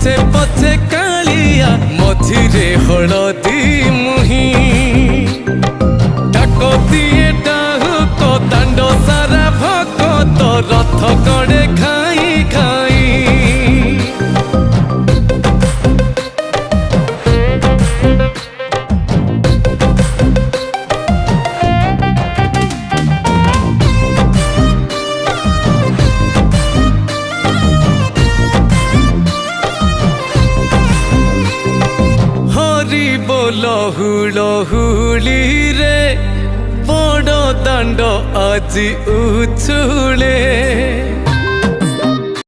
पछे पछे कालिया मझिरे हलदी मुही डाकतिए डाहुक दांड सारा भकत रथ गड़े खाई खाई। लहुली रे बड़ दांड आज उछुले।